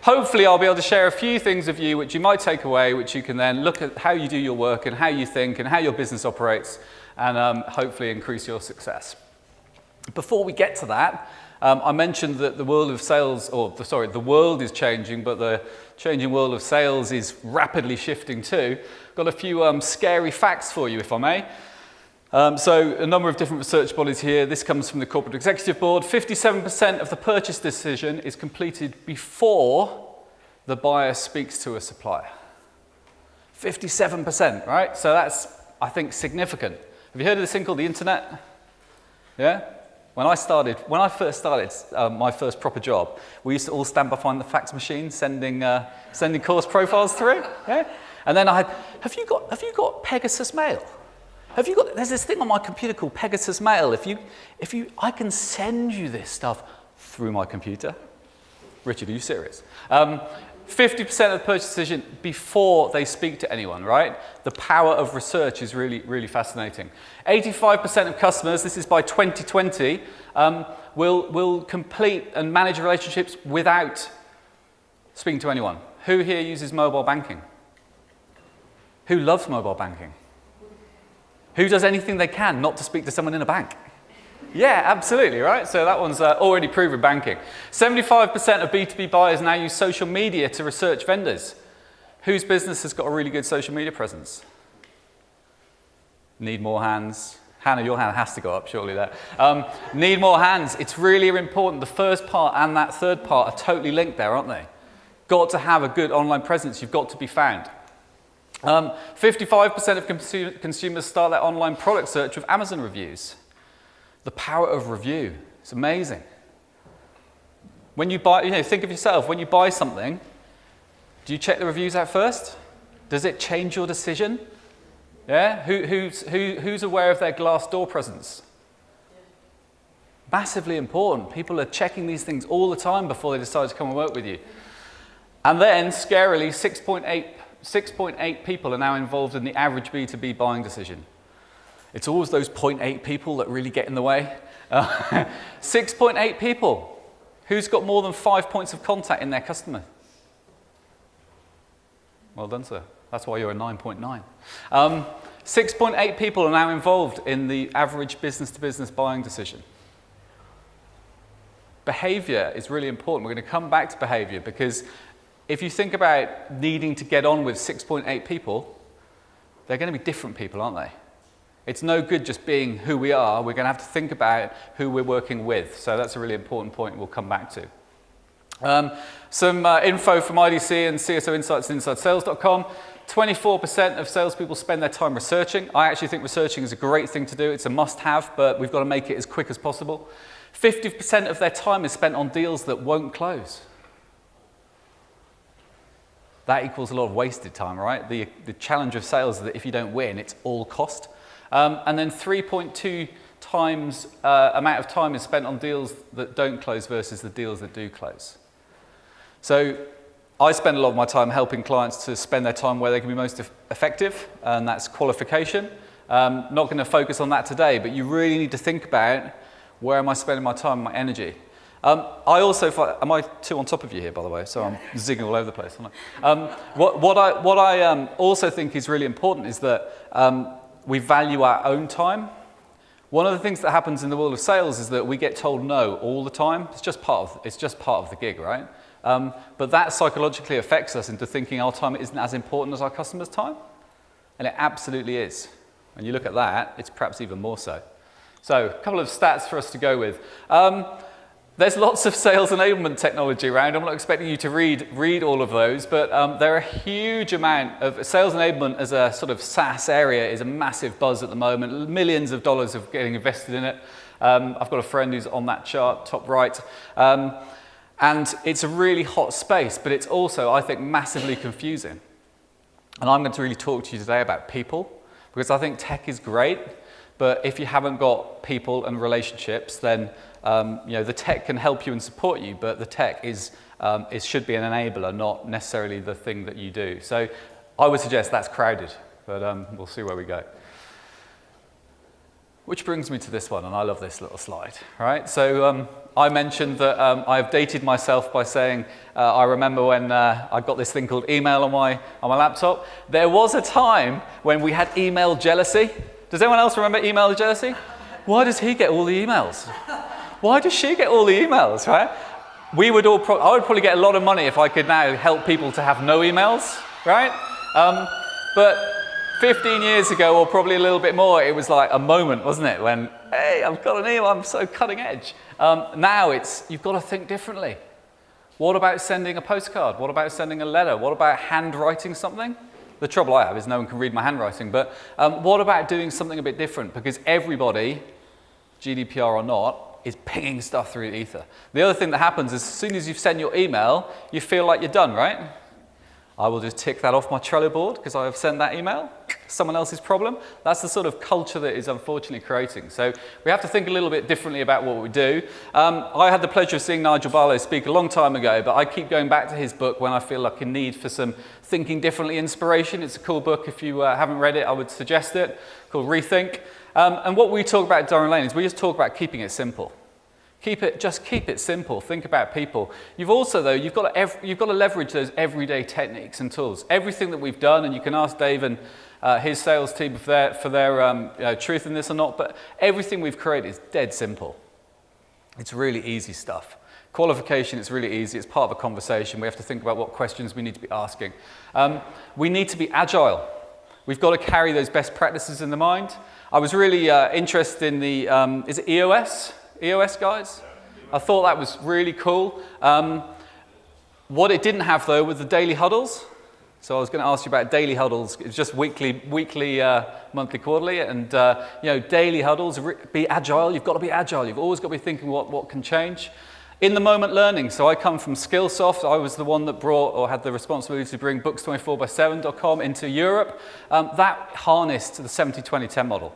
hopefully I'll be able to share a few things with you which you might take away, which you can then look at how you do your work and how you think and how your business operates, and hopefully increase your success. Before we get to that, I mentioned that the world of sales, the world is changing, but the changing world of sales is rapidly shifting too. Got a few scary facts for you, if I may. So a number of different research bodies here. This comes from the Corporate Executive Board. 57% of the purchase decision is completed before the buyer speaks to a supplier. 57%, right? So that's, I think, significant. Have you heard of this thing called the internet? Yeah? When I first started my first proper job, we used to all stand behind the fax machine sending course profiles through. Yeah? And then have you got Pegasus Mail? There's this thing on my computer called Pegasus Mail. I can send you this stuff through my computer. Richard, are you serious? 50% of the purchase decision before they speak to anyone, right? The power of research is really, really fascinating. 85% of customers, this is by 2020, will complete and manage relationships without speaking to anyone. Who here uses mobile banking? Who loves mobile banking? Who does anything they can not to speak to someone in a bank? Yeah, absolutely, right? So that one's already proven banking. 75% of B2B buyers now use social media to research vendors. Whose business has got a really good social media presence? Need more hands. Hannah, your hand has to go up, surely there. Need more hands. It's really important. The first part and that third part are totally linked there, aren't they? Got to have a good online presence. You've got to be found. 55% of consumers start their online product search with Amazon reviews. The power of review, it's amazing. When you buy, think of yourself, when you buy something, do you check the reviews out first? Does it change your decision? Yeah? Who's aware of their Glassdoor presence? Massively important. People are checking these things all the time before they decide to come and work with you. And then, scarily, 6.8 people are now involved in the average B2B buying decision. It's always those 0.8 people that really get in the way. 6.8 people. Who's got more than 5 points of contact in their customer? Well done, sir. That's why you're a 9.9. 6.8 people are now involved in the average business-to-business buying decision. Behaviour is really important. We're going to come back to behaviour because if you think about needing to get on with 6.8 people, they're going to be different people, aren't they? It's no good just being who we are. We're going to have to think about who we're working with. So that's a really important point we'll come back to. Some info from IDC and CSO Insights and InsideSales.com. 24% of salespeople spend their time researching. I actually think researching is a great thing to do. It's a must-have, but we've got to make it as quick as possible. 50% of their time is spent on deals that won't close. That equals a lot of wasted time, right? The challenge of sales is that if you don't win, it's all cost. And then 3.2 times amount of time is spent on deals that don't close versus the deals that do close. So I spend a lot of my time helping clients to spend their time where they can be most effective, and that's qualification. Not going to focus on that today, but you really need to think about where am I spending my time and my energy. I also find, am I too on top of you here, by the way? So I'm zigging all over the place. What I also think is really important is that we value our own time. One of the things that happens in the world of sales is that we get told no all the time. It's just part of the gig, right? But that psychologically affects us into thinking our time isn't as important as our customers' time. And it absolutely is. When you look at that, it's perhaps even more so. So a couple of stats for us to go with. There's lots of sales enablement technology around. I'm not expecting you to read all of those, but there are a huge amount of sales enablement as a sort of SaaS area is a massive buzz at the moment. Millions of dollars of getting invested in it. I've got a friend who's on that chart, top right. And it's a really hot space, but it's also, I think, massively confusing. And I'm going to really talk to you today about people, because I think tech is great, but if you haven't got people and relationships, then the tech can help you and support you, but the tech should be an enabler, not necessarily the thing that you do. So I would suggest that's crowded, but we'll see where we go. Which brings me to this one, and I love this little slide, right? So I mentioned that I've dated myself by saying I remember when I got this thing called email on my laptop. There was a time when we had email jealousy. Does anyone else remember email jealousy? Why does he get all the emails? Why does she get all the emails, right? I would probably get a lot of money if I could now help people to have no emails, right? But 15 years ago, or probably a little bit more, it was like a moment, wasn't it? When, hey, I've got an email, I'm so cutting edge. Now you've got to think differently. What about sending a postcard? What about sending a letter? What about handwriting something? The trouble I have is no one can read my handwriting, but what about doing something a bit different? Because everybody, GDPR or not, is pinging stuff through the ether. The other thing that happens is as soon as you've sent your email, you feel like you're done, right? I will just tick that off my Trello board because I have sent that email. Someone else's problem. That's the sort of culture that is unfortunately creating. So we have to think a little bit differently about what we do. I had the pleasure of seeing Nigel Barlow speak a long time ago, but I keep going back to his book when I feel like a need for some thinking differently inspiration. It's a cool book. If you haven't read it, I would suggest it. Called Rethink. And what we talk about at Durham Lane is we just talk about keeping it simple. Just keep it simple. Think about people. You've also, though, you've got to leverage those everyday techniques and tools. Everything that we've done, and you can ask Dave and his sales team for their truth in this or not, but everything we've created is dead simple. It's really easy stuff. Qualification is really easy. It's part of a conversation. We have to think about what questions we need to be asking. We need to be agile. We've got to carry those best practices in the mind. I was really interested in the, is it EOS? EOS guys? I thought that was really cool. What it didn't have though was the daily huddles. So I was going to ask you about daily huddles. It's just weekly, monthly, quarterly, and daily huddles. Be agile. You've got to be agile. You've always got to be thinking what can change. In the moment learning. So I come from Skillsoft. I was the one that brought or had the responsibility to bring books24by7.com into Europe. That harnessed the 70-20-10 model.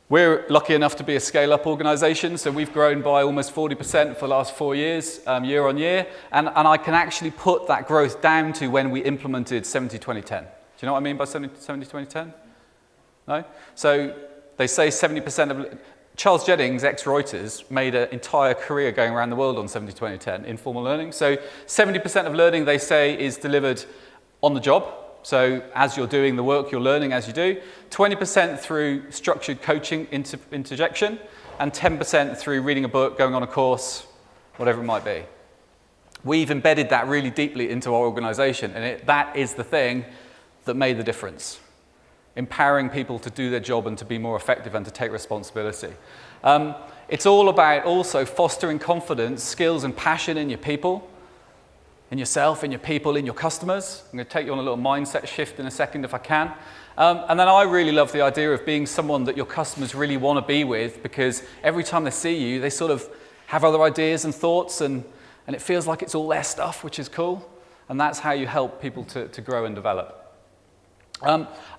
We're lucky enough to be a scale-up organisation, so we've grown by almost 40% for the last 4 years, year on year, and I can actually put that growth down to when we implemented 70-20-10. Do you know what I mean by 70-20-10? No? So they say 70% of... Charles Jennings, ex-Reuters, made an entire career going around the world on 70-20-10, informal learning. So 70% of learning, they say, is delivered on the job. So as you're doing the work, you're learning as you do. 20% through structured coaching interjection, and 10% through reading a book, going on a course, whatever it might be. We've embedded that really deeply into our organization, and that is the thing that made the difference. Empowering people to do their job and to be more effective and to take responsibility. It's all about also fostering confidence, skills, and passion in your people. In yourself, in your people, in your customers. I'm going to take you on a little mindset shift in a second if I can. And then I really love the idea of being someone that your customers really want to be with, because every time they see you, they sort of have other ideas and thoughts, and it feels like it's all their stuff, which is cool. And that's how you help people to grow and develop.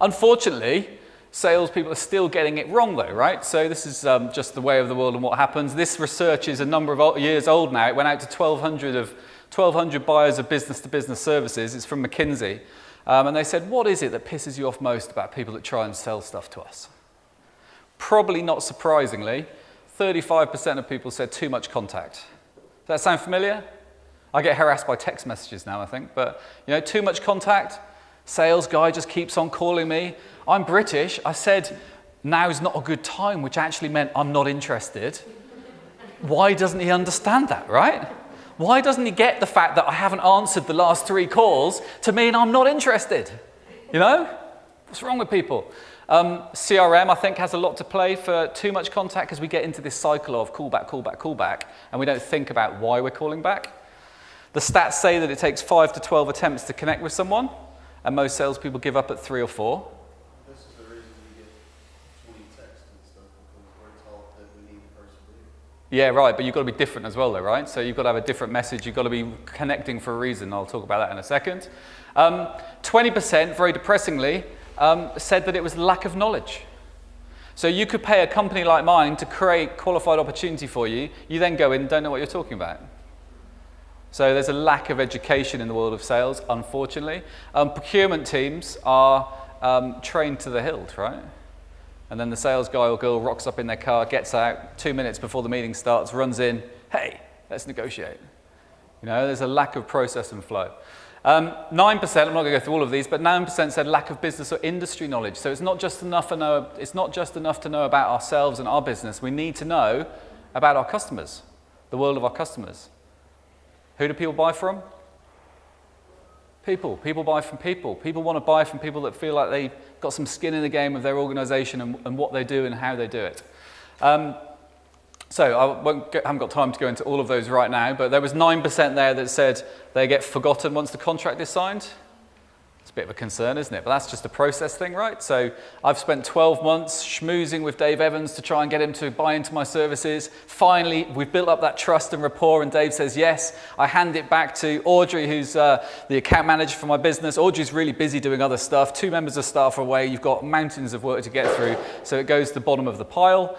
Unfortunately, salespeople are still getting it wrong though, right? So this is just the way of the world and what happens. This research is a number of years old now. It went out to 1,200 buyers of business-to-business services. It's from McKinsey. And they said, what is it that pisses you off most about people that try and sell stuff to us? Probably not surprisingly, 35% of people said too much contact. Does that sound familiar? I get harassed by text messages now, I think. But, too much contact. Sales guy just keeps on calling me. I'm British. I said, now's not a good time, which actually meant I'm not interested. Why doesn't he understand that, right? Why doesn't he get the fact that I haven't answered the last 3 calls to mean I'm not interested? What's wrong with people? CRM, I think, has a lot to play for too much contact, because we get into this cycle of callback, callback, callback, and we don't think about why we're calling back. The stats say that it takes 5 to 12 attempts to connect with someone, and most salespeople give up at 3 or 4. This is the reason we get 20 texts and stuff, because we're taught that we need to persevere. Yeah, right, but you've got to be different as well though, right? So you've got to have a different message, you've got to be connecting for a reason. I'll talk about that in a second. 20%, very depressingly, said that it was lack of knowledge. So you could pay a company like mine to create qualified opportunity for you, you then go in and don't know what you're talking about. So there's a lack of education in the world of sales, unfortunately. Procurement teams are trained to the hilt, right? And then the sales guy or girl rocks up in their car, gets out 2 minutes before the meeting starts, runs in, hey, let's negotiate. You know, there's a lack of process and flow. 9%, I'm not going to go through all of these, but 9% said lack of business or industry knowledge. So it's not just enough to know about ourselves and our business. We need to know about our customers, the world of our customers. Who do people buy from? People. People buy from people. People want to buy from people that feel like they've got some skin in the game of their organization and what they do and how they do it. So I haven't got time to go into all of those right now, but there was 9% there that said they get forgotten once the contract is signed. It's a bit of a concern, isn't it? But that's just a process thing, right? So I've spent 12 months schmoozing with Dave Evans to try and get him to buy into my services. Finally, we've built up that trust and rapport, and Dave says yes. I hand it back to Audrey, who's the account manager for my business. Audrey's really busy doing other stuff. 2 members of staff are away. You've got mountains of work to get through. So it goes to the bottom of the pile.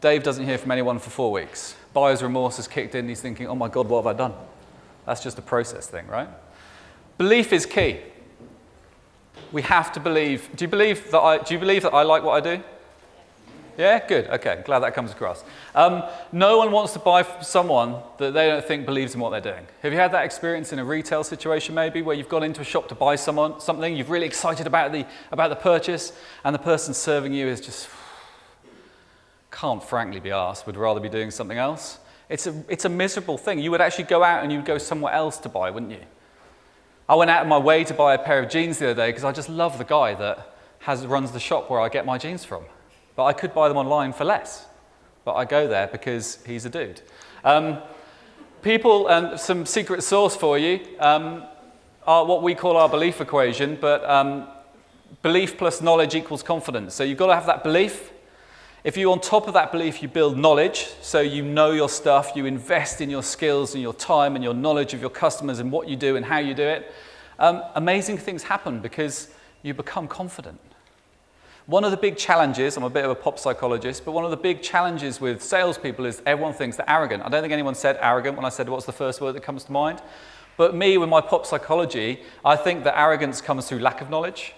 Dave doesn't hear from anyone for 4 weeks. Buyer's remorse has kicked in. He's thinking, oh my God, what have I done? That's just a process thing, right? Belief is key. We have to believe. Do you believe that I like what I do? Yeah, good. Okay, glad that comes across. No one wants to buy from someone that they don't think believes in what they're doing. Have you had that experience in a retail situation maybe, where you've gone into a shop to buy something, you're really excited about the purchase, and the person serving you is just can't frankly be asked, would rather be doing something else? It's a miserable thing. You would actually go out and you'd go somewhere else to buy, wouldn't you? I went out of my way to buy a pair of jeans the other day because I just love the guy that runs the shop where I get my jeans from. But I could buy them online for less. But I go there because he's a dude. People, and some secret sauce for you, are what we call our belief equation, but belief plus knowledge equals confidence. So you've got to have that belief. If you, on top of that belief, you build knowledge, so you know your stuff, you invest in your skills and your time and your knowledge of your customers and what you do and how you do it, amazing things happen because you become confident. One of the big challenges, I'm a bit of a pop psychologist, but one of the big challenges with salespeople is everyone thinks they're arrogant. I don't think anyone said arrogant when I said what's the first word that comes to mind. But me, with my pop psychology, I think that arrogance comes through lack of knowledge.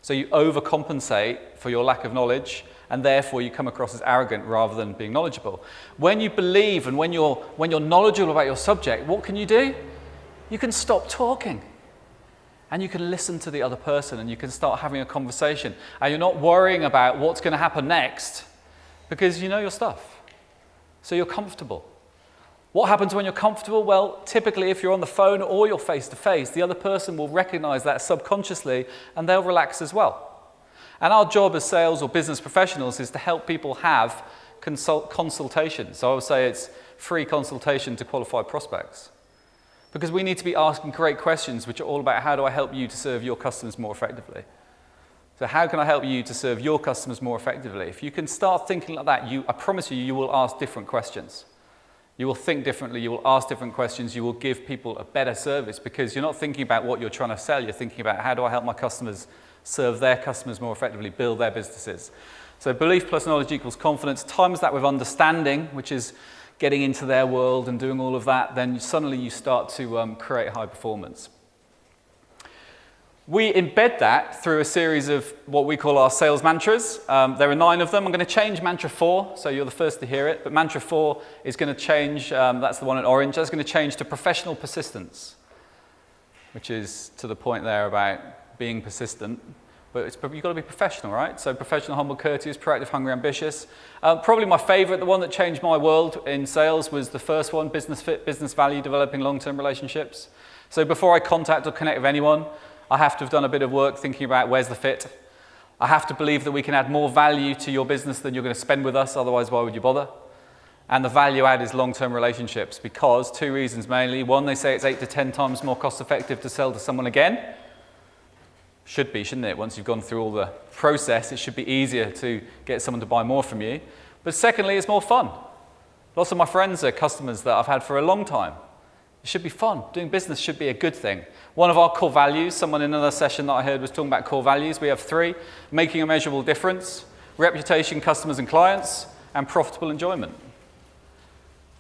So you overcompensate for your lack of knowledge, and therefore you come across as arrogant rather than being knowledgeable. When you believe and when you're knowledgeable about your subject, what can you do? You can stop talking. And you can listen to the other person and you can start having a conversation. And you're not worrying about what's going to happen next because you know your stuff. So you're comfortable. What happens when you're comfortable? Well, typically if you're on the phone or you're face-to-face, the other person will recognize that subconsciously and they'll relax as well. And our job as sales or business professionals is to help people have consultations. So I would say it's free consultation to qualified prospects. Because we need to be asking great questions which are all about how do I help you to serve your customers more effectively? So how can I help you to serve your customers more effectively? If you can start thinking like that, I promise you will ask different questions. You will think differently, you will ask different questions, you will give people a better service because you're not thinking about what you're trying to sell, you're thinking about how do I help my customers serve their customers more effectively, build their businesses. So belief plus knowledge equals confidence. Times that with understanding, which is getting into their world and doing all of that, then suddenly you start to create high performance. We embed that through a series of what we call our sales mantras. There are 9 of them. I'm going to change mantra 4, so you're the first to hear it. But mantra 4 is going to change, that's the one in orange, that's going to change to professional persistence, which is to the point there about being persistent, but you've got to be professional, right? So professional, humble, courteous, proactive, hungry, ambitious. Probably my favorite, the one that changed my world in sales was the first one, business fit, business value, developing long-term relationships. So before I contact or connect with anyone, I have to have done a bit of work thinking about where's the fit. I have to believe that we can add more value to your business than you're going to spend with us, otherwise why would you bother? And the value add is long-term relationships because 2 reasons mainly. One, they say it's 8 to 10 times more cost effective to sell to someone again. Should be, shouldn't it? Once you've gone through all the process, it should be easier to get someone to buy more from you. But secondly, it's more fun. Lots of my friends are customers that I've had for a long time. It should be fun. Doing business should be a good thing. One of our core values, someone in another session that I heard was talking about core values. We have 3, making a measurable difference, reputation, customers and clients, and profitable enjoyment.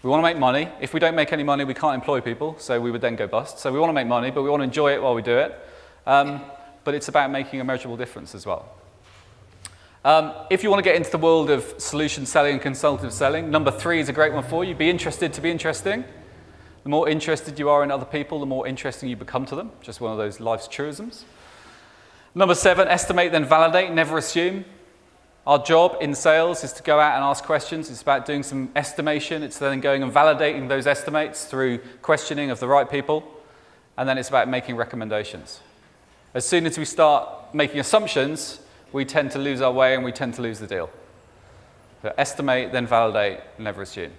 We want to make money. If we don't make any money, we can't employ people, so we would then go bust. So we want to make money, but we want to enjoy it while we do it. But it's about making a measurable difference as well. If you want to get into the world of solution selling and consultative selling, number 3 is a great one for you. Be interested to be interesting. The more interested you are in other people, the more interesting you become to them. Just one of those life's truisms. Number 7, estimate then validate, never assume. Our job in sales is to go out and ask questions. It's about doing some estimation. It's then going and validating those estimates through questioning of the right people. And then it's about making recommendations. As soon as we start making assumptions, we tend to lose our way and we tend to lose the deal. So estimate, then validate, never assume.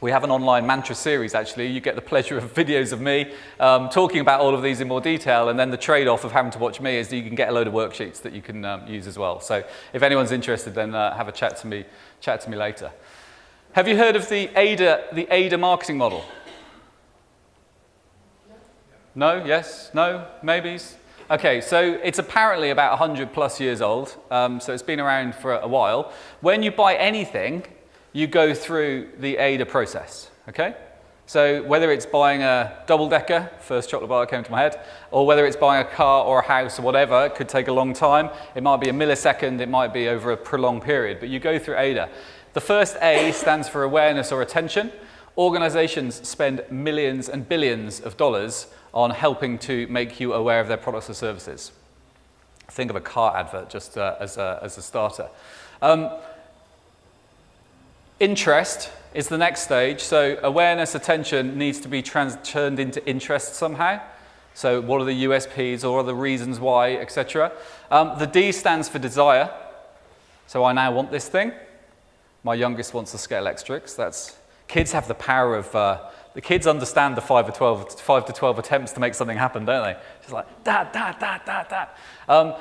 We have an online mantra series, actually. You get the pleasure of videos of me talking about all of these in more detail, and then the trade-off of having to watch me is that you can get a load of worksheets that you can use as well. So if anyone's interested, then have a chat to me later. Have you heard of the AIDA marketing model? No? Yes? No? Maybes? Okay, so it's apparently about 100 plus years old, so it's been around for a while. When you buy anything, you go through the AIDA process, okay? So whether it's buying a double-decker, first chocolate bar that came to my head, or whether it's buying a car or a house or whatever, it could take a long time. It might be a millisecond, it might be over a prolonged period, but you go through AIDA. The first A stands for awareness or attention. Organizations spend millions and billions of dollars on helping to make you aware of their products or services. Think of a car advert just as a starter. Interest is the next stage. So awareness, attention needs to be turned into interest somehow. So what are the USPs or the reasons why, etc. The D stands for desire. So I now want this thing. My youngest wants a Scale Electrics. Kids have the power of, the kids understand the 5 to 12 attempts to make something happen, don't they? Just like, that.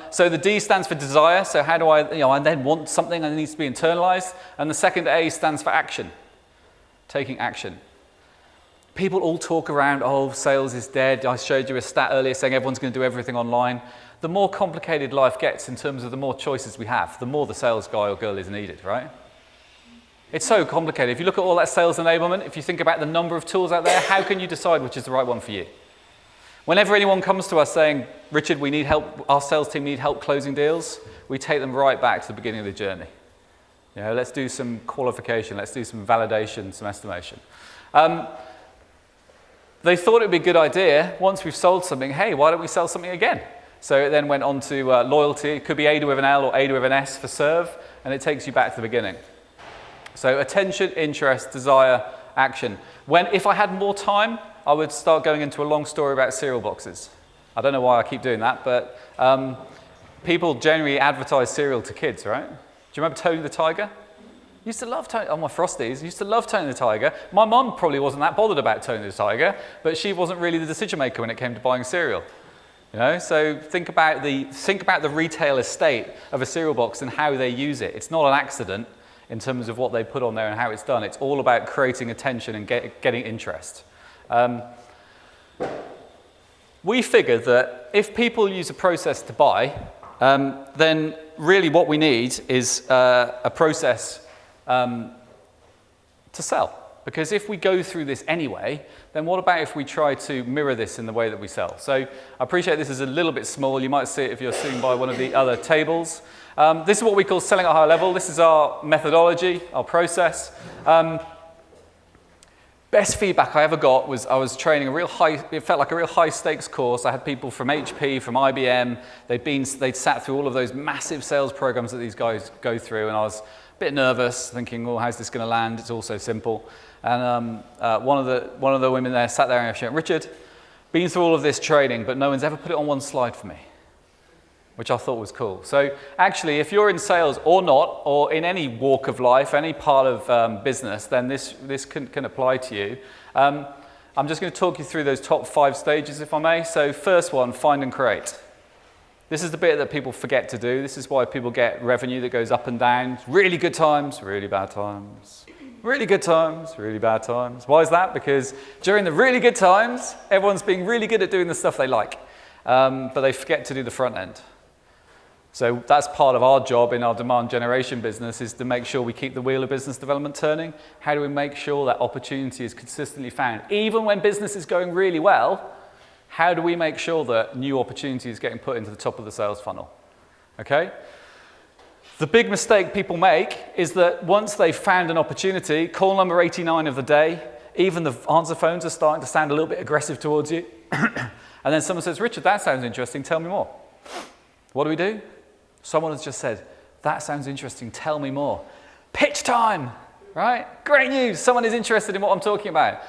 So the D stands for desire. So how do I then want something that needs to be internalized. And the second A stands for action, taking action. People all talk around, oh, sales is dead. I showed you a stat earlier saying everyone's going to do everything online. The more complicated life gets in terms of the more choices we have, the more the sales guy or girl is needed, right? It's so complicated. If you look at all that sales enablement, if you think about the number of tools out there, how can you decide which is the right one for you? Whenever anyone comes to us saying, Richard, we need help, our sales team need help closing deals, we take them right back to the beginning of the journey. You know, let's do some qualification, let's do some validation, some estimation. They thought it would be a good idea, once we've sold something, hey, why don't we sell something again? So it then went on to loyalty. It could be AIDA with an L or AIDA with an S for serve, and it takes you back to the beginning. So attention, interest, desire, action. If I had more time, I would start going into a long story about cereal boxes. I don't know why I keep doing that, but people generally advertise cereal to kids, right? Do you remember Tony the Tiger? Used to love Tony, my Frosties, used to love Tony the Tiger. My mum probably wasn't that bothered about Tony the Tiger, but she wasn't really the decision maker when it came to buying cereal. You know, so think about the retail estate of a cereal box and how they use it. It's not an accident in terms of what they put on there and how it's done. It's all about creating attention and getting interest. We figured that if people use a process to buy, then really what we need is a process to sell. Because if we go through this anyway, then what about if we try to mirror this in the way that we sell? So I appreciate this is a little bit small. You might see it if you're sitting by one of the other tables. This is what we call selling at a high level. This is our methodology, our process. Best feedback I ever got was I was training it felt like a real high stakes course. I had people from HP, from IBM. They'd sat through all of those massive sales programs that these guys go through, and I was a bit nervous, thinking, well, how's this going to land? It's all so simple. And one of the women there sat there and she went, Richard, been through all of this training, but no one's ever put it on one slide for me, which I thought was cool. So actually, if you're in sales or not, or in any walk of life, any part of business, then this can apply to you. I'm just going to talk you through those top 5 stages, if I may. So first one, find and create. This is the bit that people forget to do. This is why people get revenue that goes up and down. Really good times, really bad times. Really good times, really bad times. Why is that? Because during the really good times, everyone's being really good at doing the stuff they like, but they forget to do the front end. So that's part of our job in our demand generation business, is to make sure we keep the wheel of business development turning. How do we make sure that opportunity is consistently found? Even when business is going really well, how do we make sure that new opportunity is getting put into the top of the sales funnel? Okay? The big mistake people make is that once they've found an opportunity, call number 89 of the day, even the answer phones are starting to sound a little bit aggressive towards you. And then someone says, Richard, that sounds interesting, tell me more. What do? Someone has just said, that sounds interesting, tell me more. Pitch time, right? Great news, someone is interested in what I'm talking about.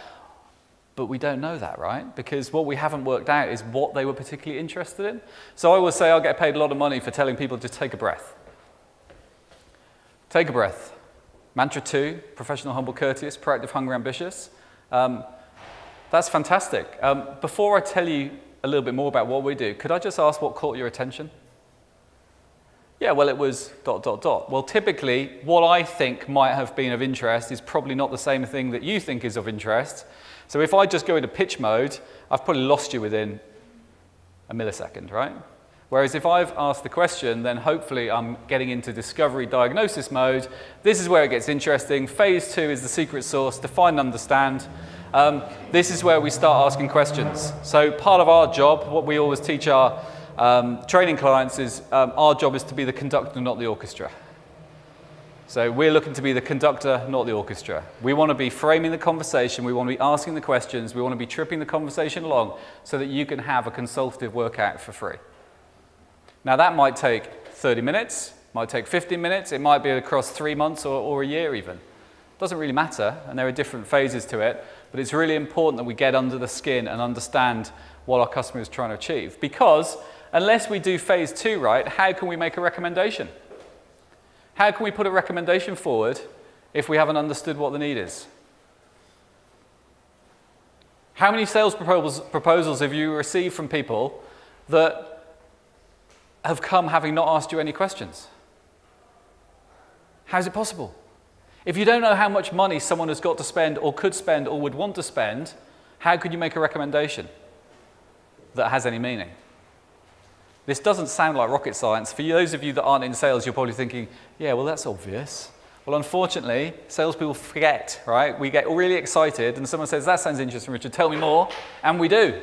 But we don't know that, right? Because what we haven't worked out is what they were particularly interested in. So I always say I'll get paid a lot of money for telling people to take a breath. Take a breath. Mantra 2, professional, humble, courteous, proactive, hungry, ambitious. That's fantastic. Before I tell you a little bit more about what we do, could I just ask what caught your attention? Yeah, well, it was ... Well, typically, what I think might have been of interest is probably not the same thing that you think is of interest. So if I just go into pitch mode, I've probably lost you within a millisecond, right? Whereas if I've asked the question, then hopefully I'm getting into discovery diagnosis mode. This is where it gets interesting. Phase 2 is the secret sauce, define and understand. This is where we start asking questions. So part of our job, what we always teach our training clients is our job is to be the conductor, not the orchestra. So we're looking to be the conductor, not the orchestra. We want to be framing the conversation, we want to be asking the questions, we want to be tripping the conversation along so that you can have a consultative workout for free. Now that might take 30 minutes, might take 15 minutes, it might be across 3 months or a year even. Doesn't really matter, and there are different phases to it, but it's really important that we get under the skin and understand what our customer is trying to achieve. Because unless we do phase 2 right, how can we make a recommendation? How can we put a recommendation forward if we haven't understood what the need is? How many sales proposals have you received from people that have come having not asked you any questions? How is it possible? If you don't know how much money someone has got to spend or could spend or would want to spend, how could you make a recommendation that has any meaning? This doesn't sound like rocket science. For those of you that aren't in sales, you're probably thinking, yeah, well, that's obvious. Well, unfortunately, salespeople forget, right? We get really excited and someone says, that sounds interesting, Richard, tell me more. And we do.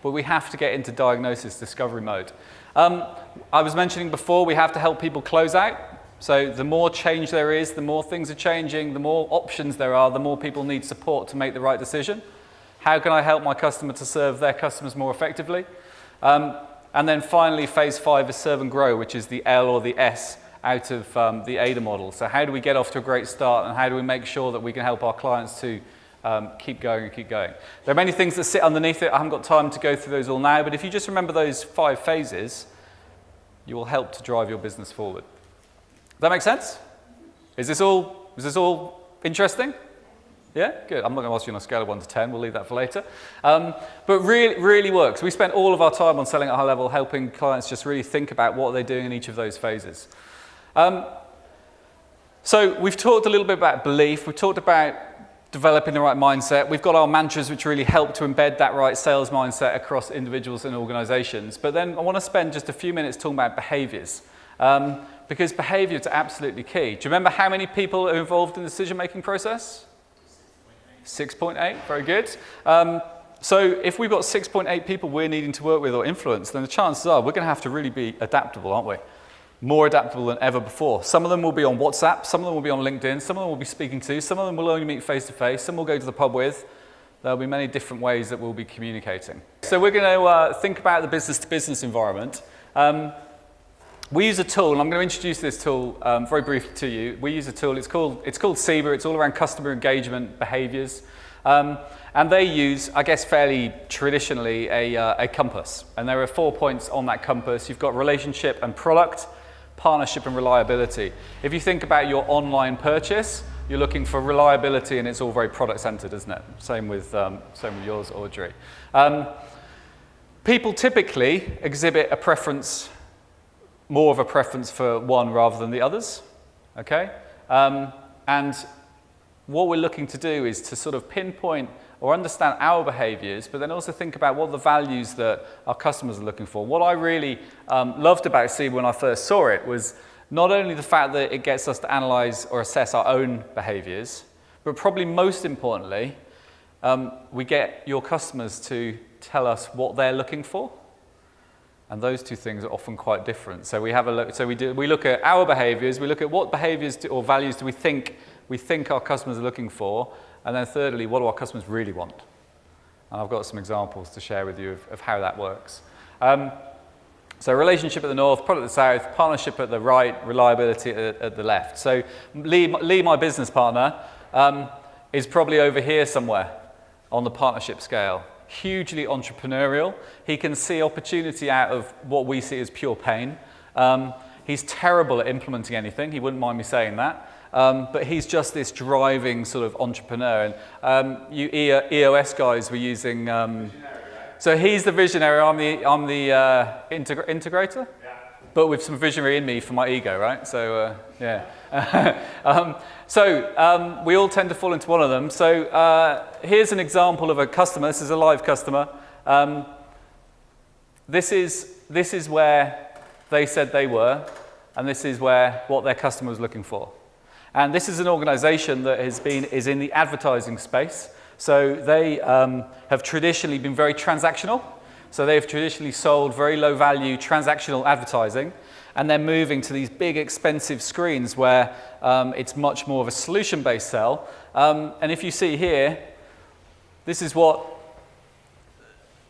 But we have to get into diagnosis, discovery mode. I was mentioning before, we have to help people close out. So the more change there is, the more things are changing, the more options there are, the more people need support to make the right decision. How can I help my customer to serve their customers more effectively? And then finally, phase 5 is serve and grow, which is the L or the S out of the ADA model. So how do we get off to a great start, and how do we make sure that we can help our clients to keep going and keep going? There are many things that sit underneath it. I haven't got time to go through those all now, but if you just remember those 5 phases, you will help to drive your business forward. Does that make sense? Is this all interesting? Yeah? Good. I'm not going to ask you on a scale of 1 to 10. We'll leave that for later. But really works. We spent all of our time on selling at a high level, helping clients just really think about what they're doing in each of those phases. So we've talked a little bit about belief. We've talked about developing the right mindset. We've got our mantras which really help to embed that right sales mindset across individuals and organizations. But then I want to spend just a few minutes talking about behaviors. Because behaviors are absolutely key. Do you remember how many people are involved in the decision-making process? 6.8, very good. So if we've got 6.8 people we're needing to work with or influence, then the chances are we're going to have to really be adaptable, aren't we? More adaptable than ever before. Some of them will be on WhatsApp, some of them will be on LinkedIn, some of them will be speaking to, some of them will only meet face-to-face, some will go to the pub with. There'll be many different ways that we'll be communicating. So we're going to think about the business-to-business environment. We use a tool, and I'm going to introduce this tool very briefly to you. We use a tool, it's called SEBA, it's all around customer engagement behaviours. And they use, I guess fairly traditionally, a compass. And there are 4 points on that compass. You've got relationship and product, partnership and reliability. If you think about your online purchase, you're looking for reliability, and it's all very product-centered, isn't it? Same with yours, Audrey. People typically exhibit a preference, more of a preference for one rather than the others, okay? And what we're looking to do is to sort of pinpoint or understand our behaviors, but then also think about what the values that our customers are looking for. What I really loved about SEBA when I first saw it was not only the fact that it gets us to analyze or assess our own behaviors, but probably most importantly, we get your customers to tell us what they're looking for. And those two things are often quite different. So we have a look. So we look at our behaviours. We look at what behaviours or values do we think our customers are looking for, and then thirdly, what do our customers really want? And I've got some examples to share with you of how that works. So relationship at the north, product at the south, partnership at the right, reliability at the left. So Lee, my business partner, is probably over here somewhere on the partnership scale. Hugely entrepreneurial. He can see opportunity out of what we see as pure pain. He's terrible at implementing anything. He wouldn't mind me saying that. But he's just this driving sort of entrepreneur. And you EOS guys were using. So he's the visionary. I'm the integrator. Yeah. But with some visionary in me for my ego, right? So yeah. We all tend to fall into one of them. So here's an example of a customer. This is a live customer. This is where they said they were, and this is what their customer was looking for. And this is an organization that is in the advertising space. So they have traditionally been very transactional. So they've traditionally sold very low value transactional advertising, and they're moving to these big expensive screens where it's much more of a solution-based sell. And if you see here, this is what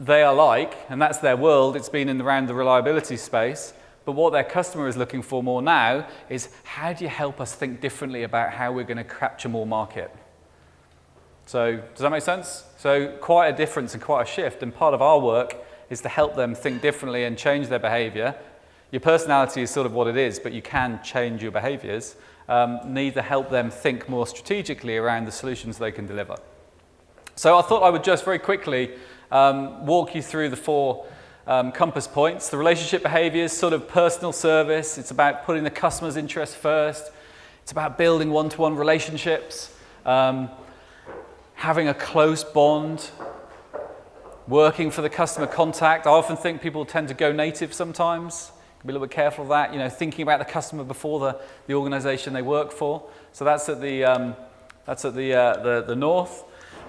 they are like, and that's their world. It's been in around the reliability space. But what their customer is looking for more now is, how do you help us think differently about how we're going to capture more market? So does that make sense? So quite a difference and quite a shift. And part of our work is to help them think differently and change their behavior. Your personality is sort of what it is, but you can change your behaviors. Need to help them think more strategically around the solutions they can deliver. So I thought I would just very quickly walk you through the four compass points. The relationship behaviors, sort of personal service. It's about putting the customer's interest first. It's about building one-to-one relationships, having a close bond, working for the customer contact. I often think people tend to go native sometimes. Be a little bit careful of that. Thinking about the customer before the organisation they work for. So that's at the north.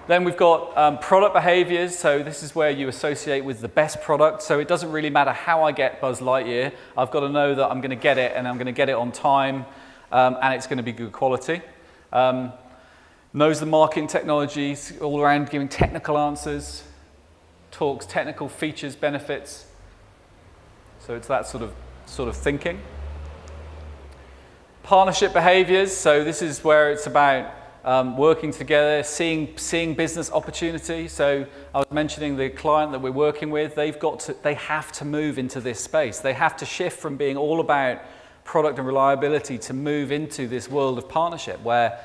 Then we've got product behaviours. So this is where you associate with the best product. So it doesn't really matter how I get Buzz Lightyear. I've got to know that I'm going to get it, and I'm going to get it on time, and it's going to be good quality. Knows the marketing technologies, all around giving technical answers, talks technical features, benefits. So it's that sort of thinking. Partnership behaviours. So this is where it's about working together, seeing business opportunity. So I was mentioning the client that we're working with. They have to move into this space. They have to shift from being all about product and reliability to move into this world of partnership where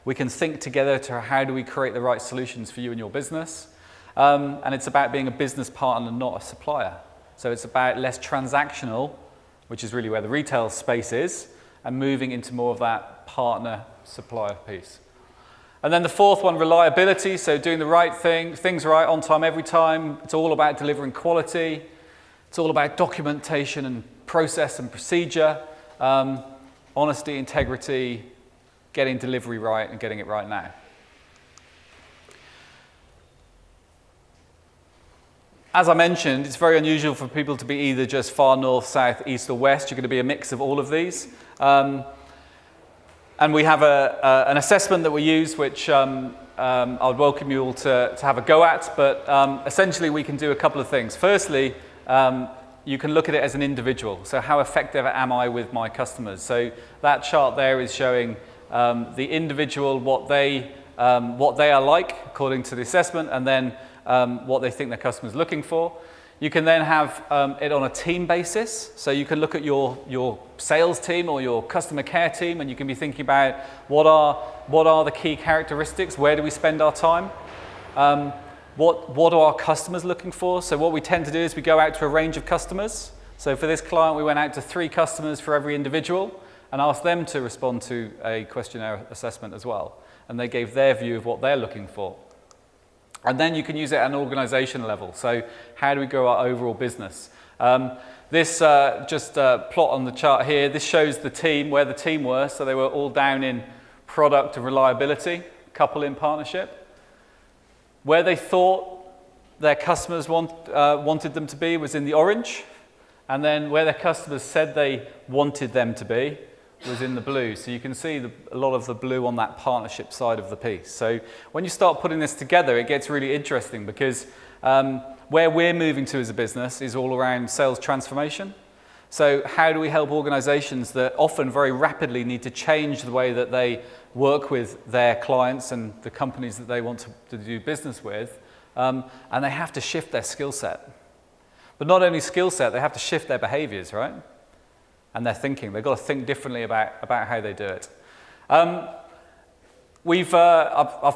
we can think together to how do we create the right solutions for you and your business. And it's about being a business partner, not a supplier. So it's about less transactional, which is really where the retail space is, and moving into more of that partner-supplier piece. And then the fourth one, reliability. So doing the right thing, things right, on time, every time. It's all about delivering quality. It's all about documentation and process and procedure, honesty, integrity, getting delivery right and getting it right now. As I mentioned, it's very unusual for people to be either just far north, south, east, or west. You're going to be a mix of all of these. And we have an assessment that we use, which I would welcome you all to have a go at. But essentially, we can do a couple of things. Firstly, you can look at it as an individual. So how effective am I with my customers? So that chart there is showing the individual, what they are like according to the assessment, and then what they think their customer's looking for. You can then have it on a team basis. So you can look at your sales team or your customer care team, and you can be thinking about what are the key characteristics, where do we spend our time, what are our customers looking for. So what we tend to do is we go out to a range of customers. So for this client, we went out to 3 customers for every individual and asked them to respond to a questionnaire assessment as well. And they gave their view of what they're looking for. And then you can use it at an organization level. So how do we grow our overall business? This plot on the chart here, this shows the team, where the team were. So they were all down in product and reliability, couple in partnership. Where they thought their customers wanted them to be was in the orange. and then where their customers said they wanted them to be was in the blue. So you can see a lot of the blue on that partnership side of the piece. So when you start putting this together, it gets really interesting because where we're moving to as a business is all around sales transformation. So how do we help organizations that often very rapidly need to change the way that they work with their clients and the companies that they want to do business with, and they have to shift their skill set. But not only skill set, they have to shift their behaviors, right? And their thinking. They've got to think differently about how they do it. I've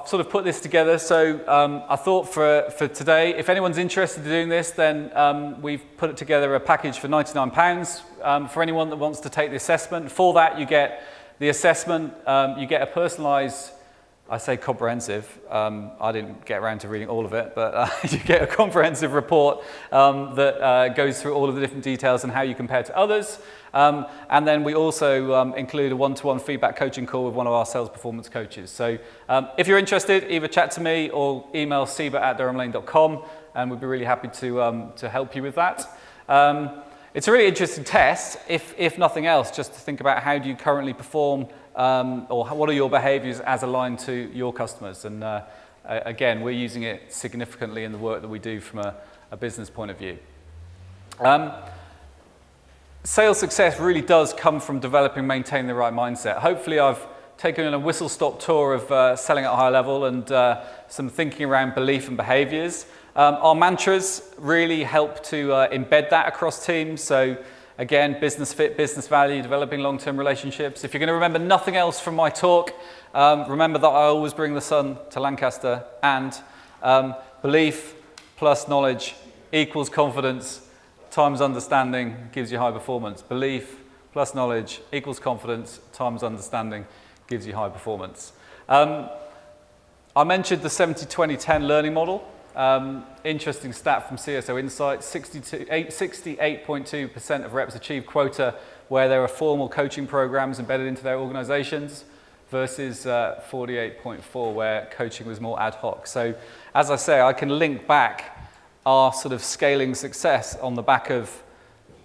sort of put this together, so I thought for today, if anyone's interested in doing this, then we've put together a package for £99 for anyone that wants to take the assessment. For that, you get the assessment, you get a personalised, I say comprehensive, I didn't get around to reading all of it, but you get a comprehensive report that goes through all of the different details and how you compare to others. And then we also include a one-to-one feedback coaching call with one of our sales performance coaches. So if you're interested, either chat to me or email siba@durhamlane.com, and we'd be really happy to help you with that. It's a really interesting test, if nothing else, just to think about how do you currently perform or what are your behaviours as aligned to your customers. And again, we're using it significantly in the work that we do from a business point of view. Sales success really does come from developing and maintaining the right mindset. Hopefully I've taken a whistle-stop tour of selling at a high level and some thinking around belief and behaviours. Our mantras really help to embed that across teams. So again, business fit, business value, developing long-term relationships. If you're going to remember nothing else from my talk, remember that I always bring the sun to Lancaster, and belief plus knowledge equals confidence times understanding gives you high performance. Belief plus knowledge equals confidence times understanding gives you high performance. I mentioned the 70-20-10 learning model. Interesting stat from CSO Insights, 68.2% of reps achieve quota where there are formal coaching programs embedded into their organizations versus 48.4% where coaching was more ad hoc. So as I say, I can link back our sort of scaling success on the back of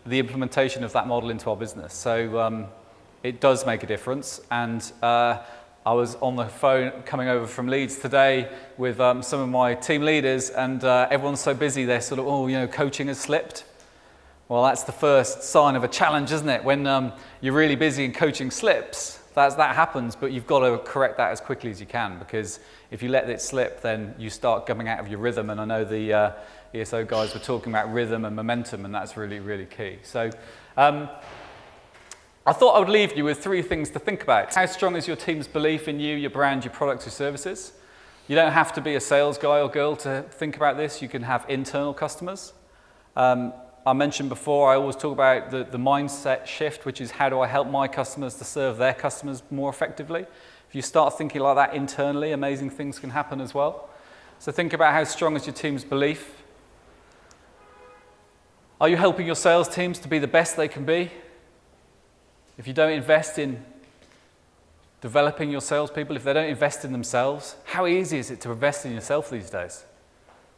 the implementation of that model into our business. So it does make a difference. And I was on the phone coming over from Leeds today with some of my team leaders, and everyone's so busy, they're sort of, coaching has slipped. Well, that's the first sign of a challenge, isn't it? When you're really busy and coaching slips, that happens, but you've got to correct that as quickly as you can, because if you let it slip, then you start coming out of your rhythm. And I know the ESO guys were talking about rhythm and momentum, and that's really, really key. So I thought I would leave you with 3 things to think about. How strong is your team's belief in you, your brand, your products, your services? You don't have to be a sales guy or girl to think about this. You can have internal customers. I mentioned before, I always talk about the mindset shift, which is how do I help my customers to serve their customers more effectively? If you start thinking like that internally, amazing things can happen as well. So think about how strong is your team's belief. Are you helping your sales teams to be the best they can be? If you don't invest in developing your salespeople, if they don't invest in themselves, how easy is it to invest in yourself these days?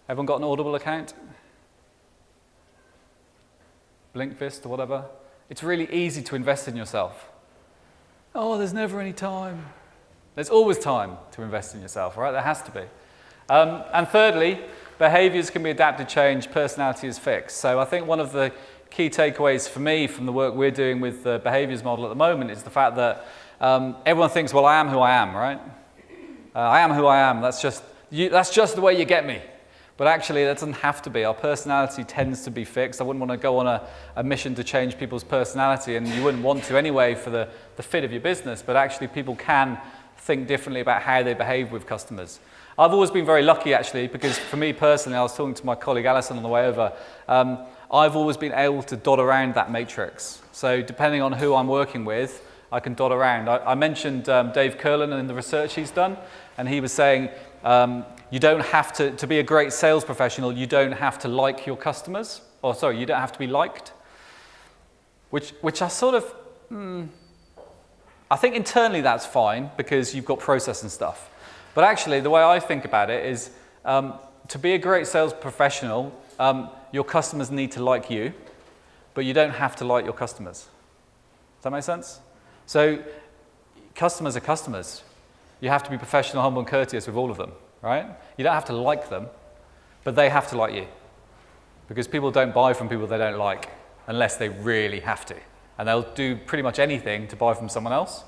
Everyone got an Audible account? Blinkfist or whatever? It's really easy to invest in yourself. Oh, there's never any time. There's always time to invest in yourself, right? There has to be. And thirdly, behaviours can be adapted, changed, personality is fixed. So I think one of the key takeaways for me from the work we're doing with the behaviours model at the moment is the fact that everyone thinks, well, I am who I am, right? I am who I am. That's just the way you get me. But actually, that doesn't have to be. Our personality tends to be fixed. I wouldn't want to go on a mission to change people's personality, and you wouldn't want to anyway for the fit of your business. But actually, people can think differently about how they behave with customers. I've always been very lucky, actually, because for me personally, I was talking to my colleague Alison on the way over, I've always been able to dot around that matrix. So depending on who I'm working with, I can dot around. I mentioned Dave Curlin and the research he's done, and he was saying, you don't have to be a great sales professional, you don't have to like your customers. You don't have to be liked. Which I sort of, I think internally that's fine because you've got process and stuff. But actually, the way I think about it is to be a great sales professional, your customers need to like you. but you don't have to like your customers. Does that make sense? So customers are customers. You have to be professional, humble, and courteous with all of them, right? You don't have to like them, but they have to like you. Because people don't buy from people they don't like unless they really have to. And they'll do pretty much anything to buy from someone else.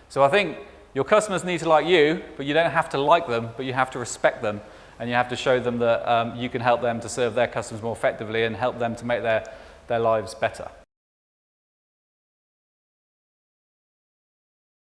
So I think your customers need to like you, but you don't have to like them, but you have to respect them, and you have to show them that you can help them to serve their customers more effectively and help them to make their lives better.